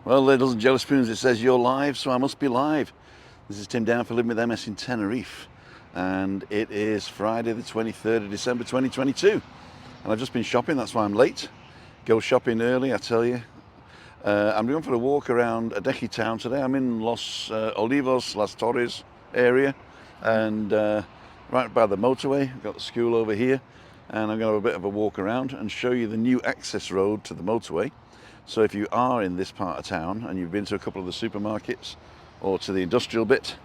Well, ladles and jelly spoons, it says you're live, so I must be live. This is Tim Down for Living with MS in Tenerife, and it is Friday the 23rd of December 2022. And I've just been shopping, that's why I'm late. Go shopping early, I tell you. I'm going for a walk around Adeje town today. I'm in Los Olivos, Las Torres area, and right by the motorway. I've got the school over here, and I'm going to have a bit of a walk around and show you the new access road to the motorway. So if you are in this part of town and you've been to a couple of the supermarkets or to the industrial bit,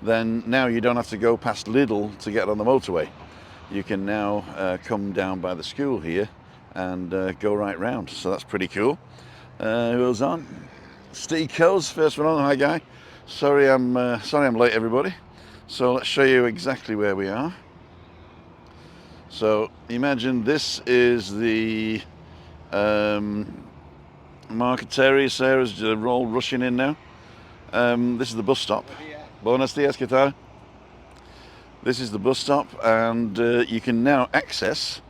then now you don't have to go past Lidl to get on the motorway. You can now come down by the school here and go right round. So that's pretty cool. Who else on? Steve Coes, first one on. Hi guy. Sorry I'm late, everybody. So let's show you exactly where we are. So imagine this is the Marqueteria. Sarah's all rushing in now. This is the bus stop. Buenos dias, ¿qué tal? This is the bus stop, and you can now access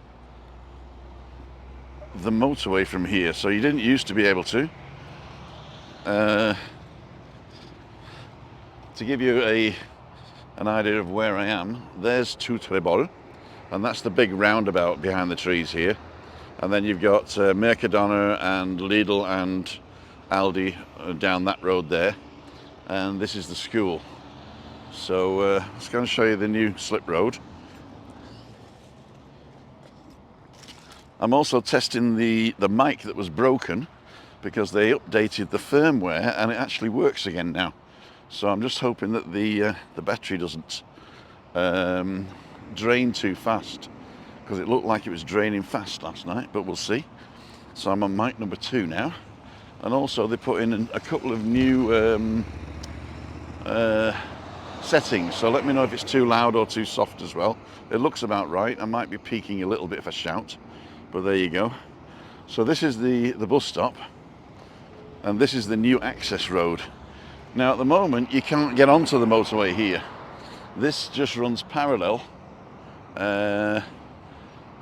the motorway from here. So you didn't used to be able to. To give you an idea of where I am, there's Tutrebol, and that's the big roundabout behind the trees here. And then you've got Mercadona and Lidl and Aldi down that road there. And this is the school. So let's go and show you the new slip road. I'm also testing the mic that was broken because they updated the firmware and it actually works again now. So I'm just hoping that the battery doesn't drain too fast, because it looked like it was draining fast last night, but we'll see. So I'm on mic number 2 now. And also they put in a couple of new settings, so let me know if it's too loud or too soft as well. It looks about right. I might be peaking a little bit if I shout, but there you go. So this is the bus stop, and this is the new access road. Now at the moment you can't get onto the motorway here. This just runs parallel,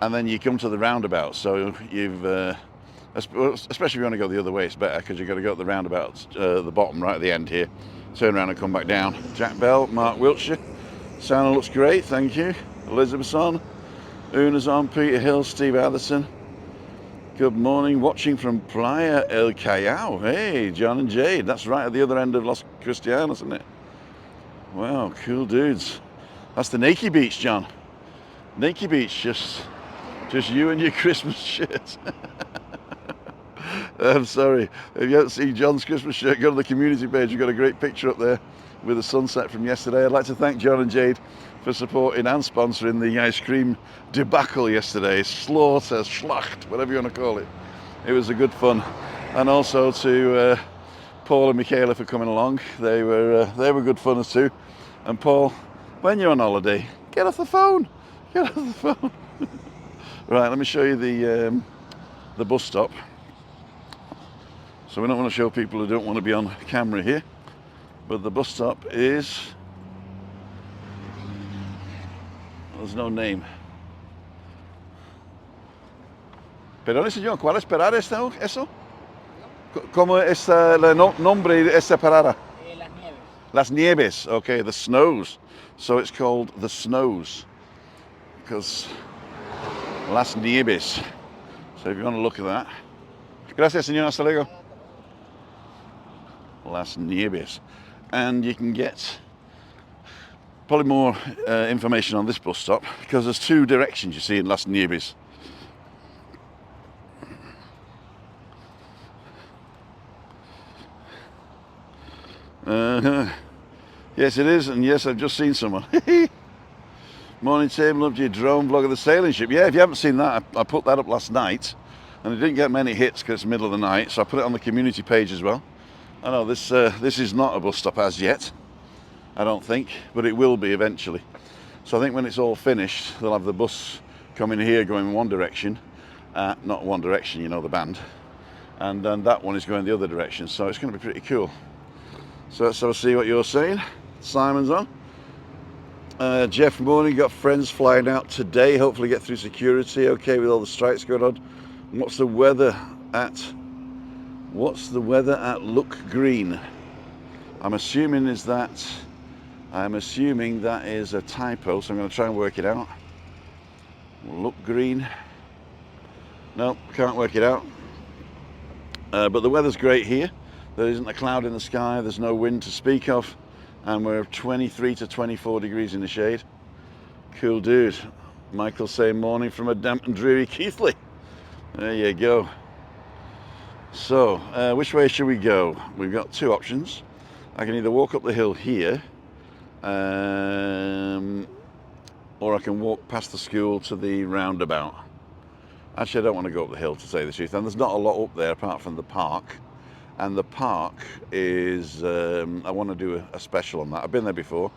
and then you come to the roundabout. So you've, especially if you want to go the other way, it's better, because you've got to go at the roundabout, the bottom right at the end here, turn around and come back down. Jack Bell, Mark Wiltshire, sound looks great, thank you. Elizabeth's on, Una's on, Peter Hill, Steve Atherson. Good morning, watching from Playa El Callao. Hey, John and Jade, that's right at the other end of Los Cristianos, isn't it? Wow, cool dudes. That's the Nakey Beach, John. Nakey Beach, just you and your Christmas shirt. I'm sorry, if you haven't seen John's Christmas shirt, go to the community page. We've got a great picture up there with the sunset from yesterday. I'd like to thank John and Jade for supporting and sponsoring the ice cream debacle yesterday. Slaughter, Schlacht, whatever you want to call it. It was a good fun. And also to Paul and Michaela for coming along. They were good fun as too. And Paul, when you're on holiday, get off the phone. Get off the phone. Right, let me show you the bus stop. So we don't want to show people who don't want to be on camera here, but the bus stop is, there's no name. Perdone señor, ¿cuál es parada eso? ¿Cómo es el nombre de esta parada? Las Nieves. Las Nieves, okay, the Snows. So it's called the Snows, because Las Nieves. So if you want to look at that. Gracias señor, hasta luego. Las Nieves. And you can get probably more information on this bus stop, because there's 2 directions you see in Las Nieves. Yes it is, and yes, I've just seen someone. Morning Tim, loved your drone vlog of the sailing ship. Yeah, if you haven't seen that, I put that up last night, and it didn't get many hits because it's the middle of the night, so I put it on the community page as well. I know this is not a bus stop as yet, I don't think, but it will be eventually. So I think when it's all finished, they'll have the bus coming here going in one direction, not one direction, you know, the band, and then that one is going the other direction, so it's going to be pretty cool. So let's have a see what you're saying. Simon's on. Jeff, morning, got friends flying out today, hopefully get through security okay with all the strikes going on. What's the weather at What's the weather at Look Green? I'm assuming that is a typo, so I'm going to try and work it out. Look Green. No, can't work it out. But the weather's great here. There isn't a cloud in the sky, there's no wind to speak of, and we're 23 to 24 degrees in the shade. Cool dude. Michael saying morning from a damp and dreary Keithley. There you go. So, which way should we go? We've got two options. I can either walk up the hill here, or I can walk past the school to the roundabout. Actually, I don't want to go up the hill, to say the truth, and there's not a lot up there apart from the park. And the park is, I want to do a special on that. I've been there before.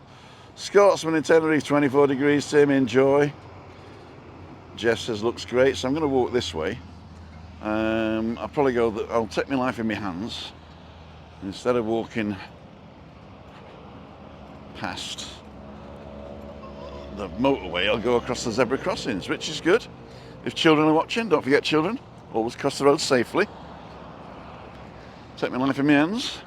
Scotsman in Tenerife, 24 degrees, Tim, enjoy. Jeff says, looks great, so I'm going to walk this way. I'll probably I'll take my life in my hands. Instead of walking past the motorway, I'll go across the zebra crossings, which is good. If children are watching, don't forget children, always cross the road safely. Take my life in my hands.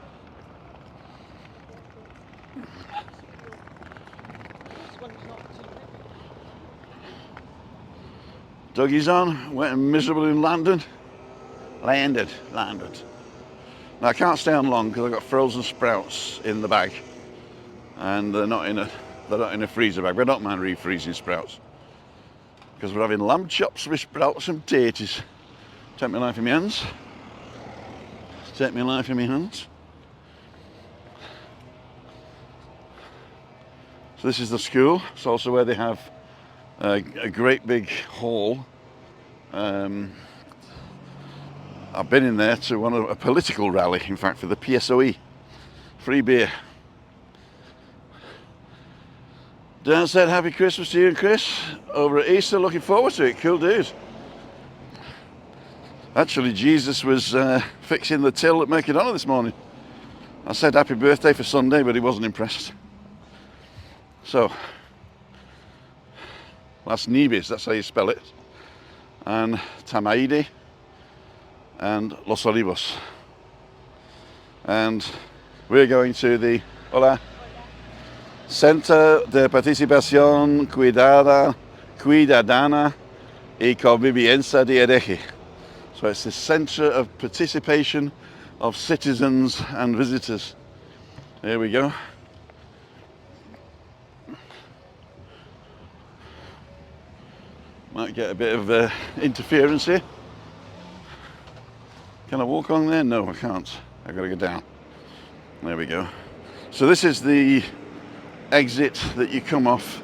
Dougie's on, wet and miserable in London. Landed. Now I can't stay on long because I've got frozen sprouts in the bag, and they're not in a freezer bag. But I don't mind refreezing sprouts because we're having lamb chops with sprouts and potatoes. Take my life in my hands. Take my life in my hands. So this is the school. It's also where they have a great big hall. I've been in there to a political rally, in fact, for the PSOE. Free beer. Dan said happy Christmas to you and Chris over at Easter. Looking forward to it. Cool dude. Actually, Jesus was fixing the till at Mercadona this morning. I said happy birthday for Sunday, but he wasn't impressed. So, Las Nieves, that's how you spell it. And Tamaide and Los Olivos. And we're going to the Centre de Participación Cuidadana y Convivencia de Adeje. So it's the Centre of Participation of Citizens and Visitors. Here we go. Might get a bit of interference here. Can I walk on there? No, I can't. I've got to go down. There we go. So this is the exit that you come off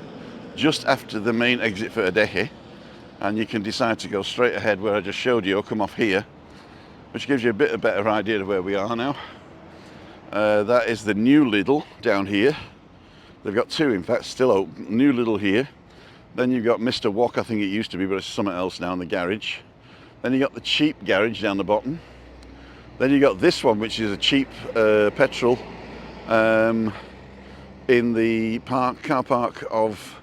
just after the main exit for Adeje, and you can decide to go straight ahead where I just showed you, or come off here, which gives you a bit of better idea of where we are now. That is the new Lidl down here. They've got two, in fact, still open. New Lidl here. Then you've got Mr. Wok, I think it used to be, but it's something else now in the garage. Then you got the cheap garage down the bottom. Then you got this one, which is a cheap petrol in the car park of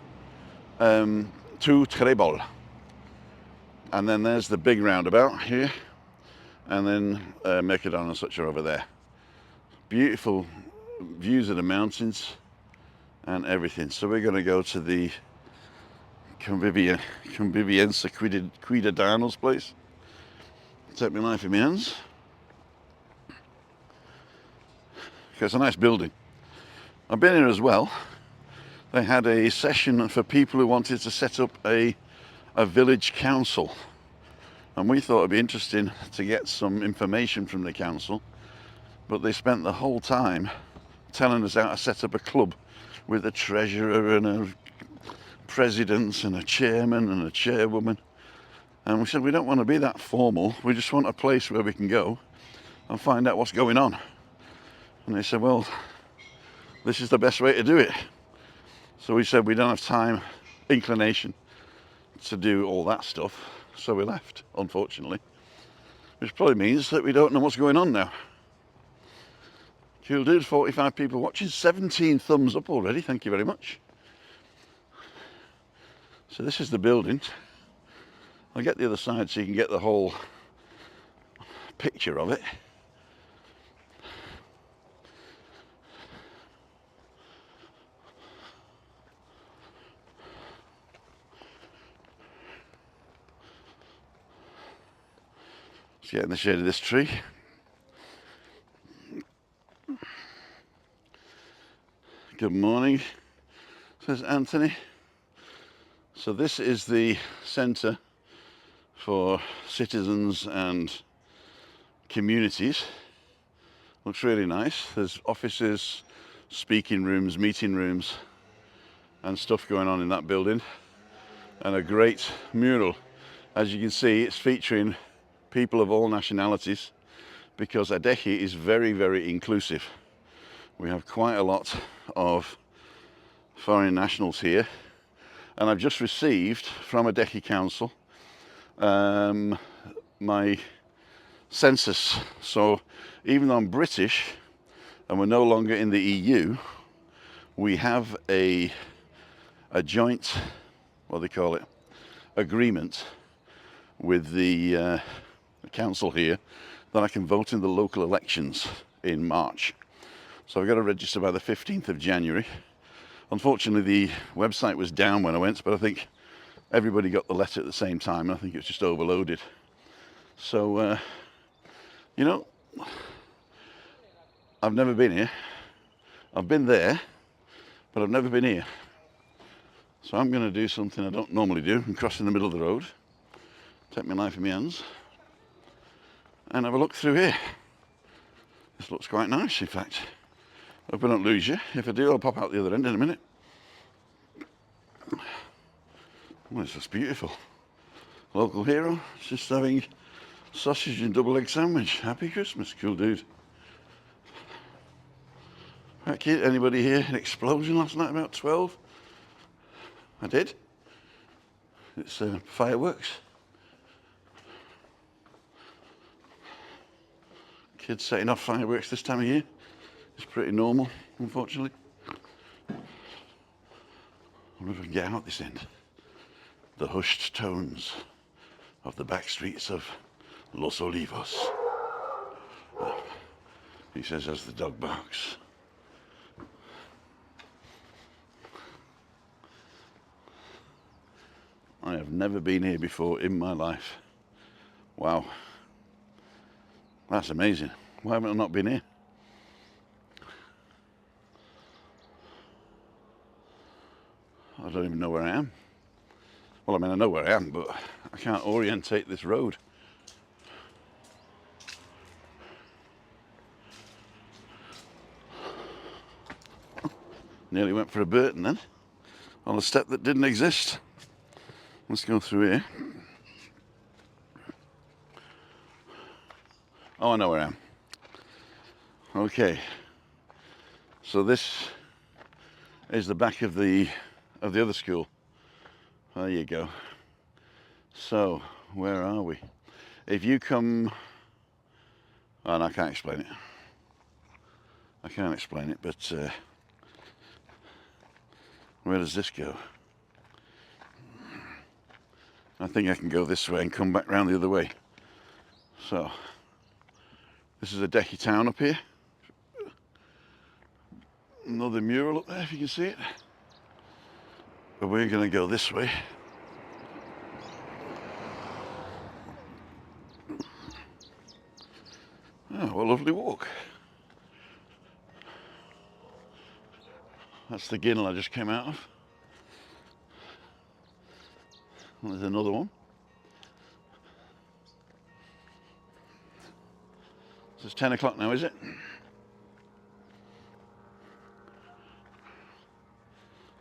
Tu Trebol. And then there's the big roundabout here, and then Mercadona and such are over there. Beautiful views of the mountains and everything. So we're going to go to the Convivencia Cuidadanos place. Take my life in my hands. It's a nice building. I've been here as well. They had a session for people who wanted to set up a village council, and we thought it'd be interesting to get some information from the council, but they spent the whole time telling us how to set up a club with a treasurer and a president and a chairman and a chairwoman. And we said we don't want to be that formal, we just want a place where we can go and find out what's going on. And they said, well, this is the best way to do it. So we said we don't have time, inclination to do all that stuff, so we left, unfortunately, which probably means that we don't know what's going on now. Cool dude, 45 people watching, 17 thumbs up already, thank you very much. So this is the building. I'll get the other side so you can get the whole picture of it. Let's get in the shade of this tree. Good morning, says Anthony. So this is the centre for citizens and communities. Looks really nice. There's offices, speaking rooms, meeting rooms and stuff going on in that building, and a great mural. As you can see, it's featuring people of all nationalities because Adeje is very, very inclusive. We have quite a lot of foreign nationals here, and I've just received from Adeje Council my census. So even though I'm British and we're no longer in the EU, we have a joint, what do they call it, agreement with the council here that I can vote in the local elections in March. So I've got to register by the 15th of January. Unfortunately, the website was down when I went, but I think everybody got the letter at the same time. I think it was just overloaded. So, you know, I've never been here. I've been there, but I've never been here. So I'm going to do something I don't normally do. I'm crossing the middle of the road, take my knife in my hands, and have a look through here. This looks quite nice, in fact. Hope I don't lose you. If I do, I'll pop out the other end in a minute. Oh, it's just beautiful. Local hero, just having sausage and double egg sandwich. Happy Christmas, cool dude. Right, kid, anybody hear an explosion last night about 12? I did. It's fireworks. Kids setting off fireworks this time of year. It's pretty normal, unfortunately. I wonder if I can get out this end. The hushed tones of the back streets of Los Olivos. He says as the dog barks. I have never been here before in my life. Wow. That's amazing. Why haven't I not been here? I don't even know where I am. Well, I mean, I know where I am, but I can't orientate this road. Nearly went for a Burton then, on a step that didn't exist. Let's go through here. Oh, I know where I am. Okay. So this is the back of the other school. There you go. So, where are we? If you come... Oh, no, I can't explain it. I can't explain it, but where does this go? I think I can go this way and come back round the other way. So, this is Adeje town up here. Another mural up there, if you can see it. But we're going to go this way. Oh, what a lovely walk. That's the ginnel I just came out of. And there's another one. So it's 10 o'clock now, is it?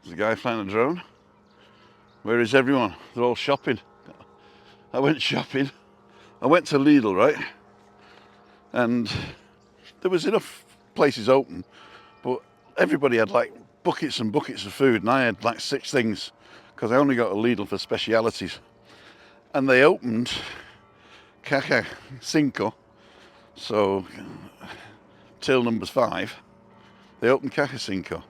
There's a guy flying a drone. Where is everyone? They're all shopping. I went shopping. I went to Lidl, right? And there was enough places open, but everybody had like buckets and buckets of food, and I had like 6 things because I only got a Lidl for specialities. And they opened caja cinco, so till number 5. They opened caja cinco.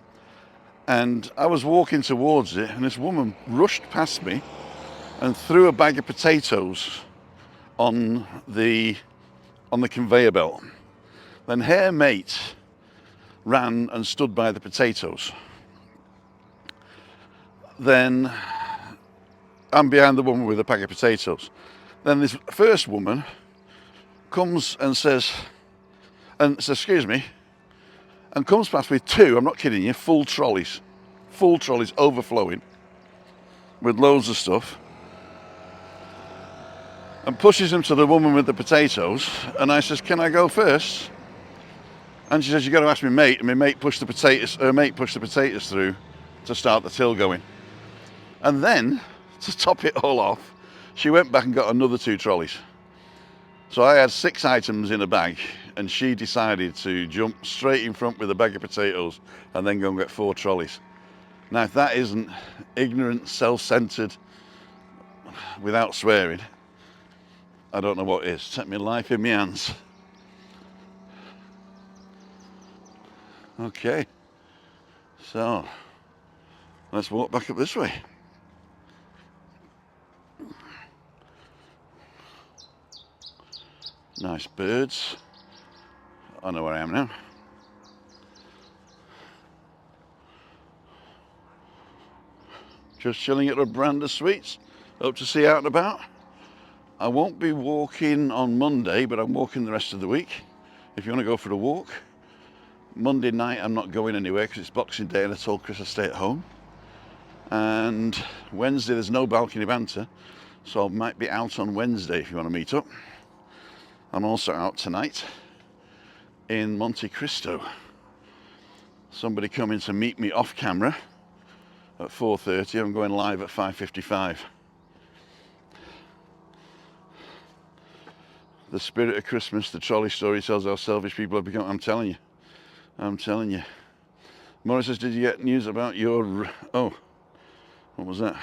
And I was walking towards it, and this woman rushed past me and threw a bag of potatoes on the conveyor belt. Then her mate ran and stood by the potatoes. Then I'm behind the woman with a bag of potatoes. Then this first woman comes and says, excuse me, and comes past with two, I'm not kidding you, full trolleys overflowing with loads of stuff, and pushes them to the woman with the potatoes, and I says, can I go first? And she says, you've got to ask my mate, and my mate pushed the potatoes through to start the till going. And then, to top it all off, she went back and got another 2 trolleys. So I had 6 items in a bag, and she decided to jump straight in front with a bag of potatoes and then go and get 4 trolleys. Now, if that isn't ignorant, self-centered, without swearing, I don't know what is. Take my life in my hands. Okay, so let's walk back up this way. Nice birds. I know where I am now. Just chilling at a brand of sweets. Hope to see you out and about. I won't be walking on Monday, but I'm walking the rest of the week. If you want to go for a walk. Monday night I'm not going anywhere because it's Boxing Day and I told Chris I'd stay at home. And Wednesday there's no balcony banter, so I might be out on Wednesday if you want to meet up. I'm also out tonight in Monte Cristo. Somebody coming to meet me off camera at 4:30. I'm going live at 5:55. The spirit of Christmas, the trolley story tells how selfish people have become. I'm telling you. Morris says, did you get news about your... Oh, what was that?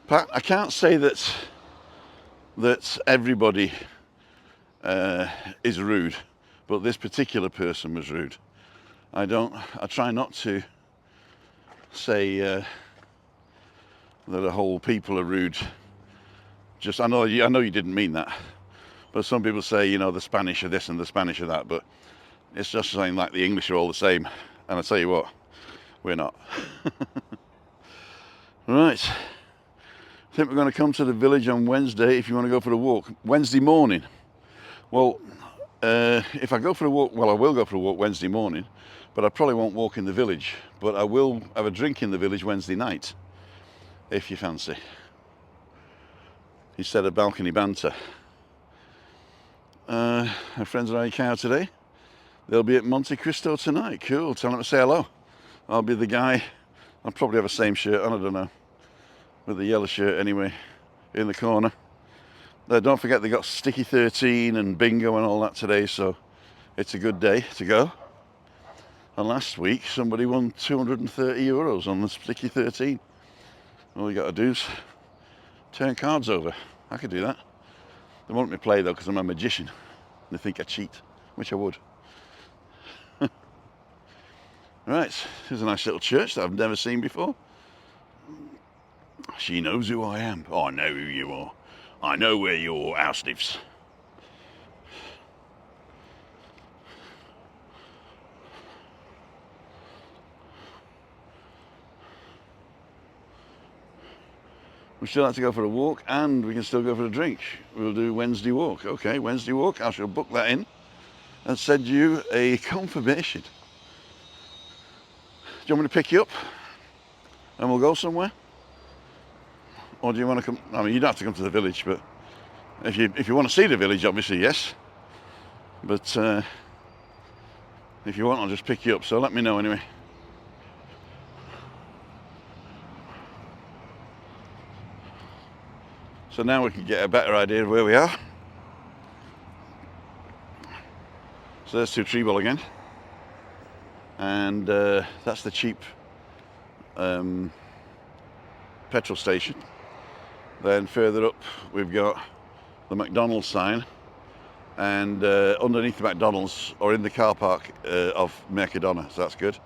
Pat, I can't say that everybody is rude, but this particular person was rude. I try not to say that a whole people are rude. I know you didn't mean that, but some people say, the Spanish are this and the Spanish are that, but it's just saying like the English are all the same, and I tell you what, we're not. Right. I think we're going to come to the village on Wednesday if you want to go for a walk. Wednesday morning. Well, if I go for a walk, I will go for a walk Wednesday morning, but I probably won't walk in the village. But I will have a drink in the village Wednesday night, if you fancy. Instead of balcony banter. Our friends are at Icao today. They'll be at Monte Cristo tonight. Cool. Tell them to say hello. I'll be the guy. I'll probably have the same shirt on, I don't know. With the yellow shirt anyway, in the corner. Don't forget they got Sticky 13 and bingo and all that today, so it's a good day to go. And last week somebody won €230 on the Sticky 13. All you got to do is turn cards over. I could do that. They won't let me play though because I'm a magician. They think I cheat, which I would. Right, here's a nice little church that I've never seen before. She knows who I am. Oh, I know who you are. I know where your house lives. We still have to go for a walk and we can still go for a drink. We'll do Wednesday walk. Okay, Wednesday walk. I shall book that in and send you a confirmation. Do you want me to pick you up and we'll go somewhere? Or do you want to come? I mean, you don't have to come to the village, but if you want to see the village, obviously, yes. But if you want, I'll just pick you up. So let me know anyway. So now we can get a better idea of where we are. So there's to Treeball again. And that's the cheap petrol station. Then further up we've got the McDonald's sign, and underneath the McDonald's or in the car park of Mercadona, so that's good.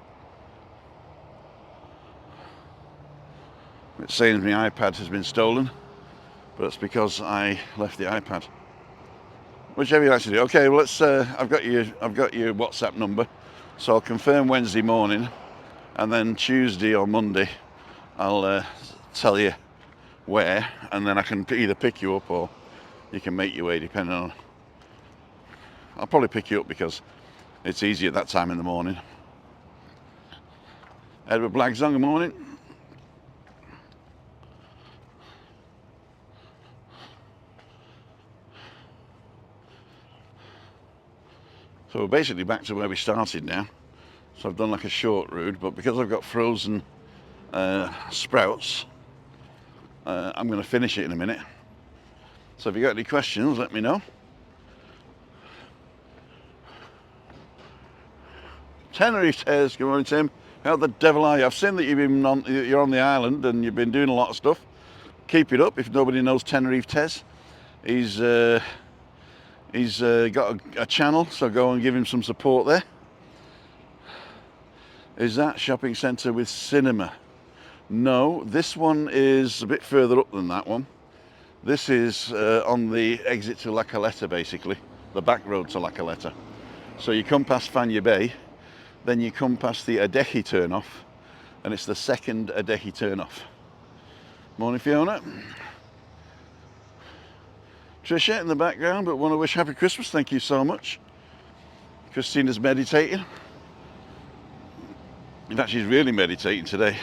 It's saying my iPad has been stolen, but it's because I left the iPad. Whichever you like to do. Okay, well let's. I've got your WhatsApp number, so I'll confirm Wednesday morning, and then Tuesday or Monday, I'll tell you where, and then I can either pick you up or you can make your way, depending on. I'll probably pick you up because it's easy at that time in the morning. Edward Black's on, good morning. So we're basically back to where we started now. So I've done like a short route, but because I've got frozen sprouts, I'm going to finish it in a minute. So if you got any questions, let me know. Tenerife says, good morning, Tim. How the devil are you? I've seen that you're on the island and you've been doing a lot of stuff. Keep it up. If nobody knows Tenerife Tez, he's got a channel, so go and give him some support there. Is that shopping centre with cinema? No, this one is a bit further up than that one. This is on the exit to La Caleta, basically, the back road to La Caleta. So you come past Fanya Bay, then you come past the Adeje turnoff, and it's the second Adeje turnoff. Morning, Fiona. Trisha in the background, but want to wish happy Christmas. Thank you so much. Christina's meditating. In fact, she's really meditating today.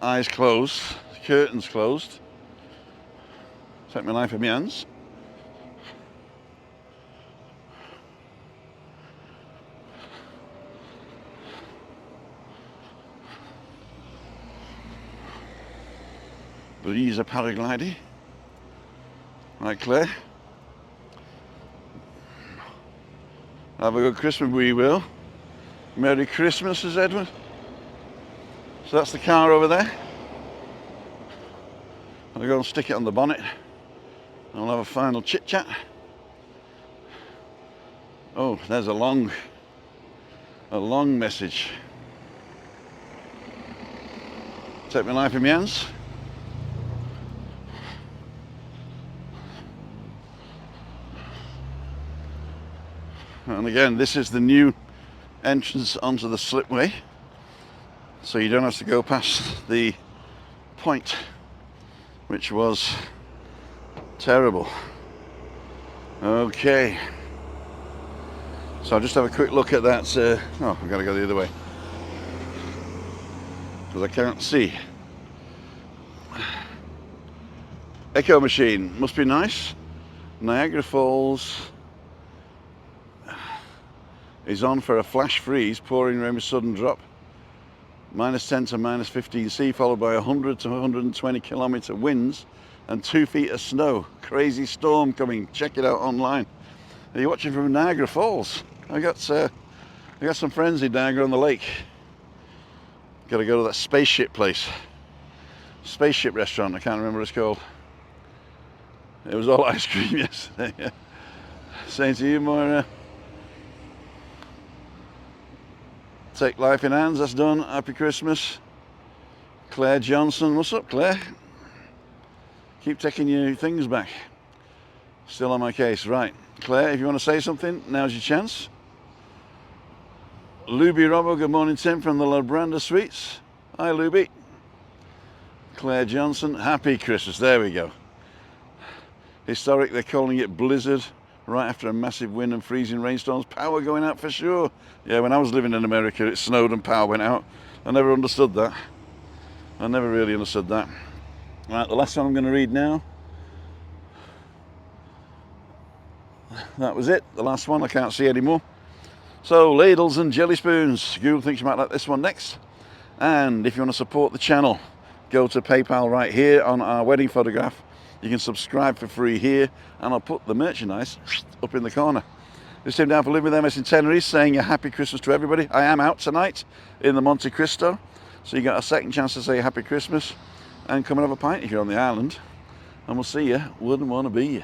Eyes closed, curtains closed. Take my knife in my hands. Breeze paragliding. Right, Claire. Have a good Christmas, we will. Merry Christmas, says Edward. So that's the car over there. I'll go and stick it on the bonnet. And we'll have a final chit chat. Oh, there's a long message. Take my knife in my hands. And again, this is the new entrance onto the slipway, so you don't have to go past the point, which was terrible. Okay, so I'll just have a quick look at that. Oh, I've got to go the other way because I can't see. Echo machine must be nice. Niagara Falls is on for a flash freeze, pouring rain with sudden drop. -10 to -15 C, followed by 100 to 120 kilometre winds and 2 feet of snow. Crazy storm coming. Check it out online. Are you watching from Niagara Falls? I got some friends in Niagara on the lake. Got to go to that spaceship place. Spaceship restaurant, I can't remember what it's called. It was all ice cream yesterday. Same to you, Moira. Take life in hands, that's done. Happy Christmas. Claire Johnson, what's up, Claire? Keep taking your things back. Still on my case, right. Claire, if you want to say something, now's your chance. Luby Robbo, good morning, Tim, from the Labranda Suites. Hi, Luby. Claire Johnson, happy Christmas, there we go. Historic, they're calling it blizzard. Right after a massive wind and freezing rainstorms, power going out for sure. Yeah, when I was living in America, it snowed and power went out. I never understood that. I never really understood that. Right, the last one I'm going to read now. That was it, the last one, I can't see anymore. So, ladles and jelly spoons. Google thinks you might like this one next. And if you want to support the channel, go to PayPal right here on our wedding photograph. You can subscribe for free here, and I'll put the merchandise up in the corner. This is Tim down for Living with MS in Tenerife, saying a happy Christmas to everybody. I am out tonight in the Monte Cristo, so you got a second chance to say happy Christmas and come and have a pint if you're on the island. And we'll see you. Wouldn't want to be you.